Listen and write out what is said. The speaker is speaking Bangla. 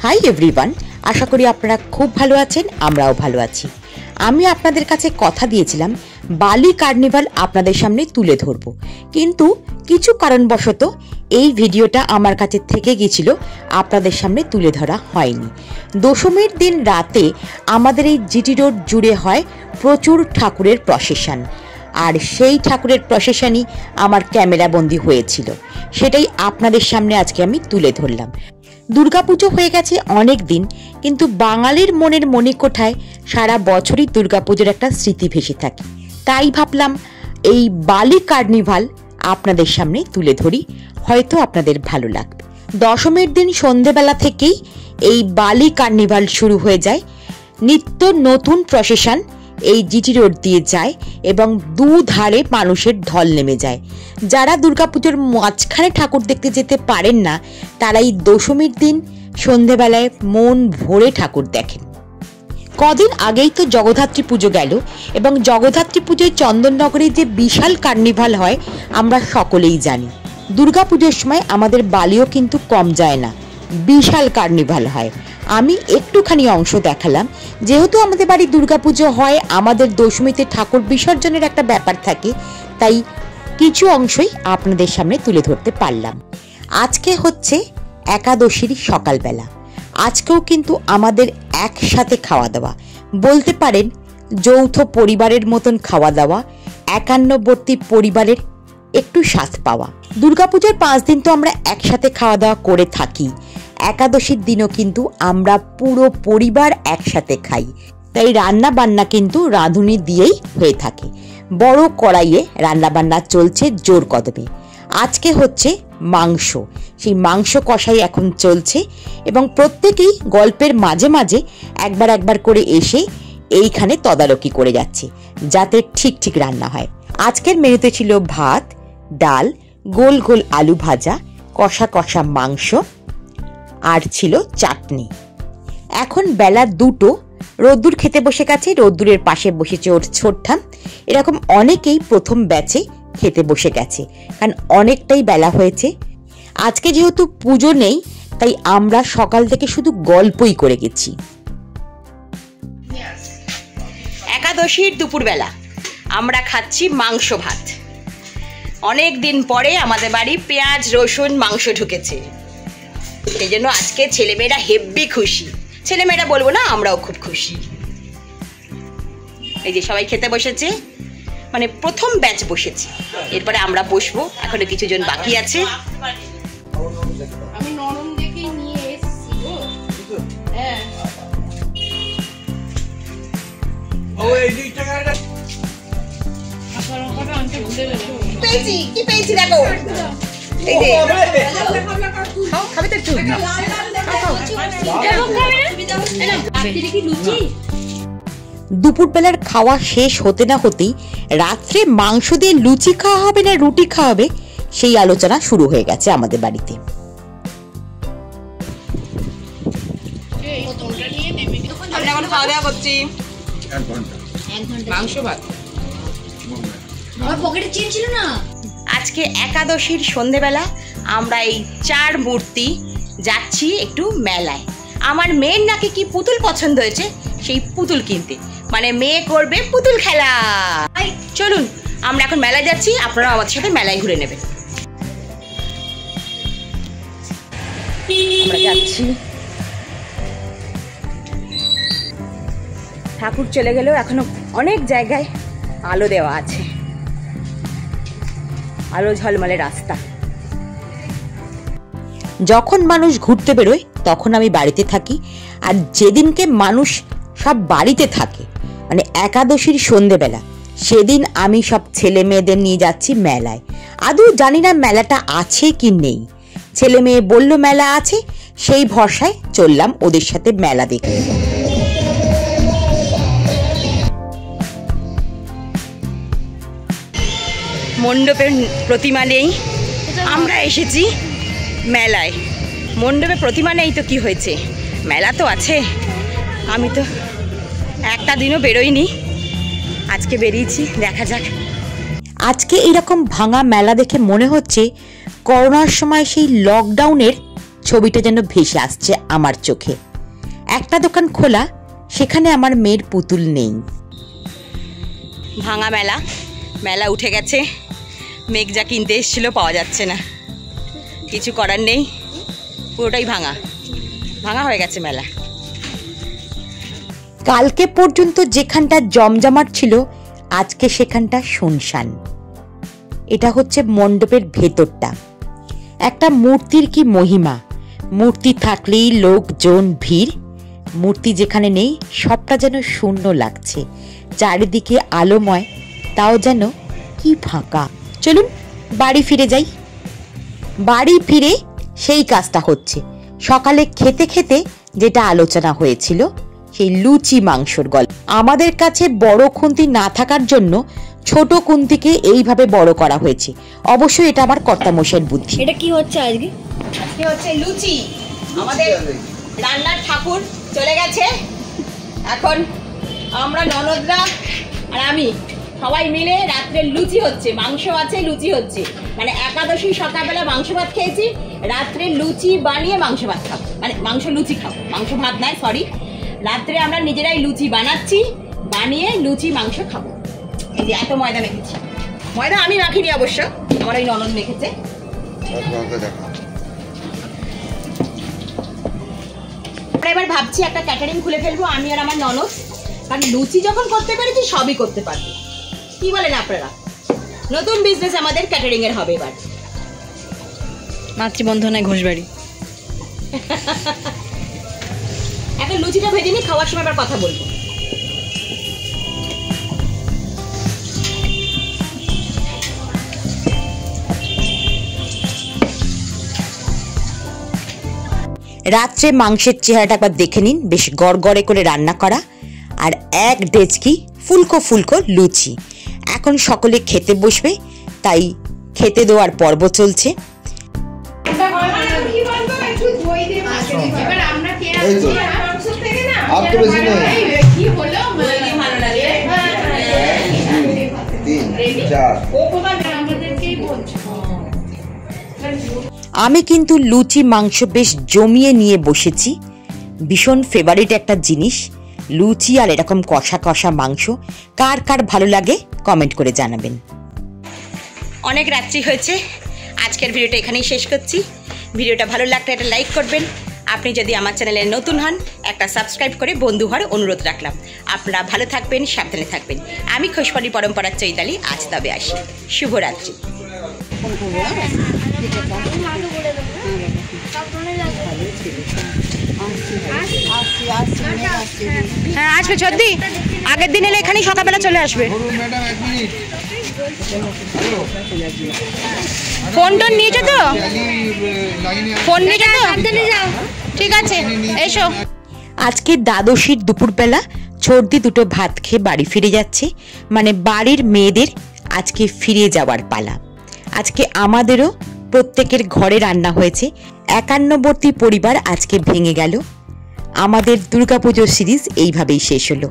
হাই এভরিওয়ান, আশা করি আপনারা খুব ভালো আছেন। আমরাও ভালো আছি। আমি আপনাদের কাছে কথা দিয়েছিলাম বালি কার্নিভাল আপনাদের সামনে তুলে ধরব, কিন্তু কিছু কারণবশত এই ভিডিওটা আমার কাছে থেকে গিয়েছিল, আপনাদের সামনে তুলে ধরা হয়নি। দশমীর দিন রাতে আমাদের এই জিটি রোড জুড়ে হয় প্রচুর ঠাকুরের প্রসেশন, আর সেই ঠাকুরের প্রসেশনই আমার ক্যামেরাবন্দি হয়েছিল, সেটাই আপনাদের সামনে আজকে আমি তুলে ধরলাম। দুর্গাপুজো হয়ে গেছে অনেক দিন, কিন্তু বাঙালির মনের মণিকোঠায় সারা বছরই দুর্গাপুজোর একটা স্মৃতি ভেসে থাকে। তাই ভাবলাম এই বালি কার্নিভাল আপনাদের সামনে তুলে ধরি, হয়তো আপনাদের ভালো লাগবে। দশমীর দিন সন্ধেবেলা থেকেই এই বালি কার্নিভাল শুরু হয়ে যায়। নিত্য নতুন প্রসেশন এই জিটি রোড দিয়ে যায় এবং দুধারে মানুষের ঢল নেমে যায়। যারা দুর্গাপুজোর মাঝখানে ঠাকুর দেখতে যেতে পারেন না, তারা এই দশমীর দিন সন্ধেবেলায় মন ভরে ঠাকুর দেখেন। কদিন আগেই তো জগদ্ধাত্রী পুজো গেল, এবং জগদ্ধাত্রী পুজোয় চন্দননগরে যে বিশাল কার্নিভাল হয় আমরা সকলেই জানি। দুর্গাপুজোর সময় আমাদের বালিও কিন্তু কম যায় না, বিশাল কার্নিভাল হয়। আমি একটুখানি অংশ দেখালাম, যেহেতু আমাদের বাড়ি দুর্গাপুজো হয়, আমাদের দশমীতে ঠাকুর বিসর্জনের একটা ব্যাপার থাকে, তাই কিছু অংশই আপনাদের সামনে তুলে ধরতে পারলাম। আজকে হচ্ছে একাদশীর সকালবেলা। আজকেও কিন্তু আমাদের একসাথে খাওয়া দাওয়া, বলতে পারেন যৌথ পরিবারের মতন খাওয়া দাওয়া, একান্নবর্তী পরিবারের একটু স্বাদ পাওয়া। দুর্গাপুজোর 5 দিন তো আমরা একসাথে খাওয়া দাওয়া করে থাকি, একাদশীর দিনও কিন্তু আমরা পুরো পরিবার একসাথে খাই। তাই রান্না বান্না কিন্তু রাঁধুনি দিয়েই হয়ে থাকে। বড় কড়াইয়ে রান্না বান্না চলছে জোর কদমে। আজকে হচ্ছে মাংস, সেই মাংস কষাই এখন চলছে, এবং প্রত্যেকেই গল্পের মাঝে মাঝে একবার করে এসে এইখানে তদারকি করে যাচ্ছে, যাতে ঠিক ঠিক রান্না হয়। আজকের মেনুতে ছিল ভাত, ডাল, গোল গোল আলু ভাজা, কষা কষা মাংস, আর ছিল চাটনি। এখন বেলা 2টো, রোদ্দুর খেতে বসে গেছে, রোদ্দুরের পাশে বসেছে ওর ছোট্টাম। এরকম অনেকেই প্রথম ব্যাচে খেতে বসে গেছে, কারণ অনেকটাই বেলা হয়েছে। আজকে যেহেতু পুজো নেই, তাই আমরা সকাল থেকে শুধু গল্পই করে গেছি। একাদশীর দুপুরবেলা আমরা খাচ্ছি মাংস ভাত। অনেক দিন পরে আমাদের বাড়ি পেঁয়াজ রসুন মাংস ঢুকেছে, সেই জন্য আজকে ছেলেমেয়েরা হেব্বি খুশি। ছেলেমেয়েরা বলবো না, আমরাও খুব খুশি। এই যে সবাই খেতে বসেছে, মানে প্রথম ব্যাচ বসেছে, এরপরে আমরা বসবো, এখনো কিছু জন বাকি আছে। আমি নরম দেখে নিয়ে এসেছি গো। হ্যাঁ ও এই দুই টাকাটা আপনারা কবে আনতে ভুলে গেলেন? কি পেয়েছি দেখো, এই যে খাবে তো একটু। দুপুরবেলার খাওয়া শেষ হতে না হতেই রাত্রে মাংস দিয়ে লুচি খাওয়া হবে না রুটি খাওয়া হবে, সেই আলোচনা শুরু হয়ে গেছে আমাদের বাড়িতে। আমরা এখন খাওয়া দাওয়া করছি, মাংস ভাত। আমার পকেটে চেন ছিল না। আজকে একাদশীর সন্ধেবেলা আমরা এই 4 মূর্তি যাচ্ছি একটু মেলায়। আমার মেয়ের নাকি কি পুতুল পছন্দ হয়েছে, সেই পুতুল কিনতে, মানে মেয়ে করবে পুতুল খেলা। চলুন আমরা এখন মেলায় যাচ্ছি, আপনারা আমাদের সাথে মেলায় ঘুরে নেবেন। আমরা যাচ্ছি, ঠাকুর চলে গেলেও এখনো অনেক জায়গায় আলো দেওয়া আছে, আলো ঝলমলে রাস্তা। যখন মানুষ ঘুরতে বেরোয় তখন আমি বাড়িতে থাকি, আর যেদিনকে মানুষ সব বাড়িতে থাকে, মানে একাদশীর সন্ধেবেলা, সেদিন আমি সব ছেলে মেয়েদের নিয়ে যাচ্ছি মেলায়। আদৌ জানি না মেলাটা আছে কি নেই, ছেলে মেয়ে বলল মেলা আছে, সেই ভরসায় চললাম ওদের সাথে মেলা দেখতে। মণ্ডপের প্রতিমা নেই, আমরা এসেছি মেলায়। মণ্ডপে প্রতিমা নেই তো কি হয়েছে, মেলা তো আছে। আমি তো একটা দিনও বেরোইনি, আজকে বেরিয়েছি, দেখা যাক। আজকে এরকম ভাঙা মেলা দেখে মনে হচ্ছে করোনার সময় সেই লকডাউনের ছবিটা যেন ভেসে আসছে আমার চোখে। একটা দোকান খোলা, সেখানে আমার মেয়ের পুতুল নেই। ভাঙা মেলা, মেলা উঠে গেছে। মেঘ যা কিনতে এসেছিল পাওয়া যাচ্ছে না, কিছু করার নেই, পুরোটাই ভাঙা ভাঙা হয়ে গেছে মেলা। কালকে পর্যন্ত যেখানটা জমজমাট ছিল, আজকে সেখানটা শুনশান। এটা হচ্ছে মণ্ডপের ভেতরটা। একটা মূর্তির কি মহিমা! মূর্তি থাকলেই লোকজন ভিড়, মূর্তি যেখানে নেই সবটা যেন শূন্য লাগছে। চারিদিকে আলোময়, তাও যেন কি ফাঁকা। চলুন বাড়ি ফিরে যাই। বাড়ি ফিরে সেই কাজটা হচ্ছে। সকালে খেতে খেতে যেটা আলোচনা হয়েছিল, সেই লুচি মাংসর গল্প। আমাদের কাছে বড় খুন্তি না থাকার জন্য ছোট খুন্তিকে এইভাবে বড় করা হয়েছে। অবশ্যই এটা আমার কর্তামশাইয়ের বুদ্ধি। এটা কি হচ্ছে আজকে? আজকে হচ্ছে লুচি। আমাদের রান্নার ঠাকুর চলে গেছে, এখন আমরা ননদরা আর আমি সবাই মিলে রাত্রে লুচি হচ্ছে, মাংস আছে, লুচি হচ্ছে। মানে একাদশী সকালবেলা মাংস ভাত খেয়েছি, রাত্রে লুচি বানিয়ে মাংস ভাত খাবো, মানে মাংস লুচি খাবো, মাংস ভাত নয়, সরি। রাত্রে আমরা নিজেরাই লুচি বানাচ্ছি, বানিয়ে লুচি মাংস খাবো। এই যে এত ময়দা মেখেছি, ময়দা আমি মাখিনি অবশ্য, আমার ওই ননদ মেখেছে। আমরা এবার ভাবছি একটা ক্যাটারিং খুলে ফেলবো আমি আর আমার ননদ, কারণ লুচি যখন করতে পেরেছি সবই করতে পারবো। কি বলেন আপনারা? নতুন বিজনেস আমাদের ক্যাটারিং এর হবে এবার। মাতৃবন্ধনায় ঘোষবাড়ি। এখন লুচিটা ভেজে নিই, খাওয়ার সময় আবার কথা বলবো। রাত্রে মাংসের চেহারাটা একবার দেখে নিন, বেশ গড়গড়ে করে রান্না করা, আর এক ডেচকি ফুলকো ফুলকো লুচি। এখন সকলে খেতে বসবে, তাই খেতে দেওয়ার পর্ব চলছে। আমি কিন্তু লুচি মাংস বেশ জমিয়ে নিয়ে বসেছি। ভীষণ ফেভারিট একটা জিনিস লুচি আর এরকম কষা কষা মাংস। কার কার ভালো লাগে কমেন্ট করে জানাবেন। অনেক রাত্রি হয়েছে, আজকের ভিডিওটা এখানেই শেষ করছি। ভিডিওটা ভালো লাগলে একটা লাইক করবেন। আপনি যদি আমার চ্যানেলে নতুন হন, একটা সাবস্ক্রাইব করে বন্ধু হওয়ার অনুরোধ রাখলাম। আপনারা ভালো থাকবেন, সাবধানে থাকবেন। আমি খোসবাড়ি পরম্পরার চৈতালি, আজ তবে আসি। শুভরাত্রি। হ্যাঁ আসবে চদ্দি, আগের দিন এলে এখানেই সকালবেলা চলে আসবে। ফোন টোন নিয়েছো তো? ফোন নিয়েছো তো? ঠিক আছে এসো। আজকে দ্বাদশীর দুপুরবেলা ছোটদি দুটো ভাত খেয়ে বাড়ি ফিরে যাচ্ছে। মানে বাড়ির মেয়েদের আজকে ফিরে যাওয়ার পালা। আজকে আমাদেরও প্রত্যেকের ঘরে রান্না হয়েছে। 51বর্তী পরিবার আজকে ভেঙে গেল। আমাদের দুর্গাপুজোর সিরিজ এইভাবেই শেষ হলো।